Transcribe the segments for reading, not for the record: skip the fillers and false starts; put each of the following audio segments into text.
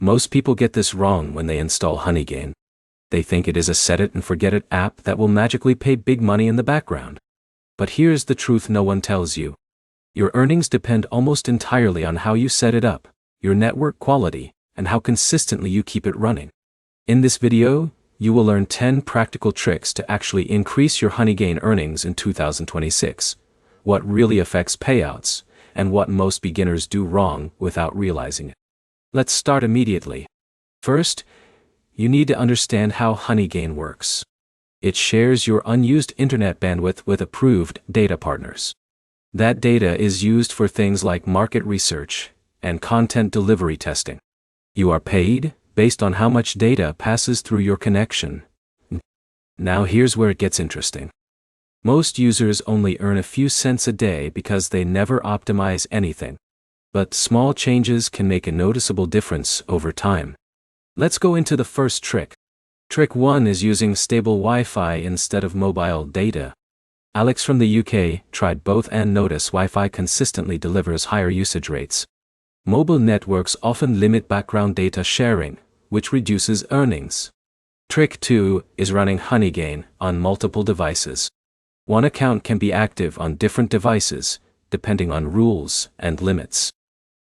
Most people get this wrong when they install Honeygain. They think it is a set-it-and-forget-it app that will magically pay big money in the background. But here's the truth no one tells you. Your earnings depend almost entirely on how you set it up, your network quality, and how consistently you keep it running. In this video, you will learn 10 practical tricks to actually increase your Honeygain earnings in 2026, what really affects payouts, and what most beginners do wrong without realizing it. Let's start immediately. First, you need to understand how Honeygain works. It shares your unused internet bandwidth with approved data partners. That data is used for things like market research and content delivery testing. You are paid based on how much data passes through your connection. Now here's where it gets interesting. Most users only earn a few cents a day because they never optimize anything. But small changes can make a noticeable difference over time. Let's go into the first trick. Trick 1 is using stable Wi-Fi instead of mobile data. Alex from the UK tried both and noticed Wi-Fi consistently delivers higher usage rates. Mobile networks often limit background data sharing, which reduces earnings. Trick 2 is running Honeygain on multiple devices. One account can be active on different devices, depending on rules and limits.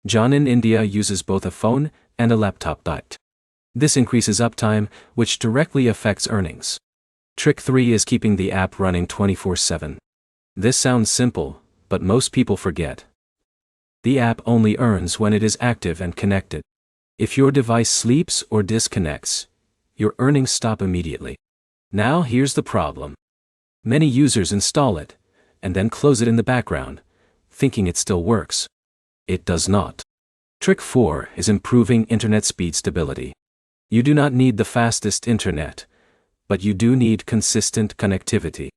John in India uses both a phone and a laptop. This increases uptime, which directly affects earnings. Trick 3 is keeping the app running 24/7. This sounds simple, but most people forget. The app only earns when it is active and connected. If your device sleeps or disconnects, your earnings stop immediately. Now here's the problem. Many users install it, and then close it in the background, thinking it still works. It does not. Trick 4 is improving internet speed stability. You do not need the fastest internet, but you do need consistent connectivity.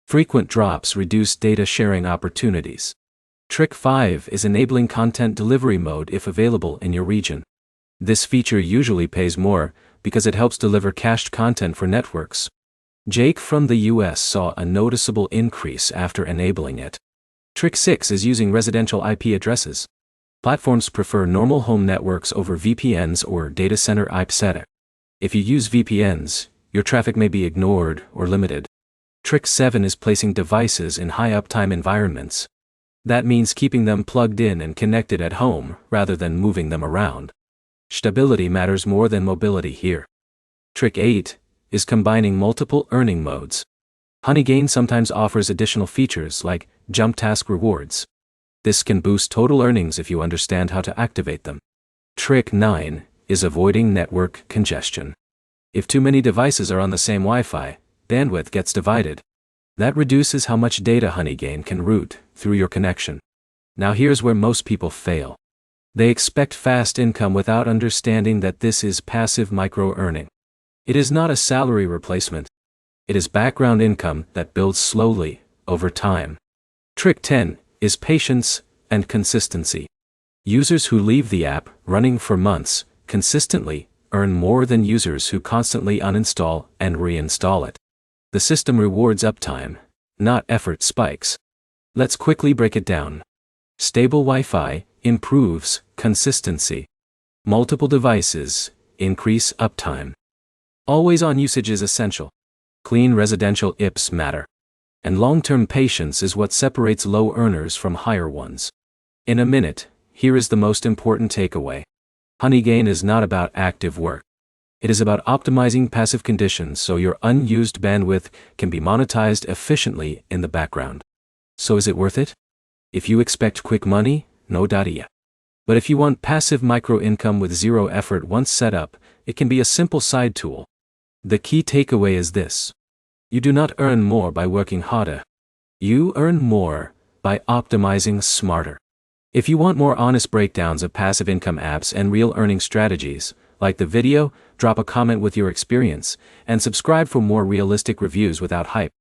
Frequent drops reduce data sharing opportunities. Trick 5 is enabling content delivery mode if available in your region. This feature usually pays more because it helps deliver cached content for networks. Jake from the US saw a noticeable increase after enabling it. Trick 6 is using residential IP addresses. Platforms prefer normal home networks over VPNs or data center IPsec. If you use VPNs, your traffic may be ignored or limited. Trick 7 is placing devices in high uptime environments. That means keeping them plugged in and connected at home rather than moving them around. Stability matters more than mobility here. Trick 8 is combining multiple earning modes. Honeygain sometimes offers additional features like jump task rewards. This can boost total earnings if you understand how to activate them. Trick 9 is avoiding network congestion. If too many devices are on the same Wi-Fi, bandwidth gets divided. That reduces how much data Honeygain can route through your connection. Now here's where most people fail. They expect fast income without understanding that this is passive micro-earning. It is not a salary replacement. It is background income that builds slowly over time. Trick 10 is patience and consistency. Users who leave the app running for months consistently earn more than users who constantly uninstall and reinstall it. The system rewards uptime, not effort spikes. Let's quickly break it down. Stable Wi-Fi improves consistency. Multiple devices increase uptime. Always-on usage is essential. Clean residential IPs matter. And long-term patience is what separates low earners from higher ones. In a minute, here is the most important takeaway. Honeygain is not about active work. It is about optimizing passive conditions so your unused bandwidth can be monetized efficiently in the background. So is it worth it? If you expect quick money, no doubt. But if you want passive micro-income with zero effort once set up, it can be a simple side tool. The key takeaway is this. You do not earn more by working harder. You earn more by optimizing smarter. If you want more honest breakdowns of passive income apps and real earning strategies, like the video, drop a comment with your experience, and subscribe for more realistic reviews without hype.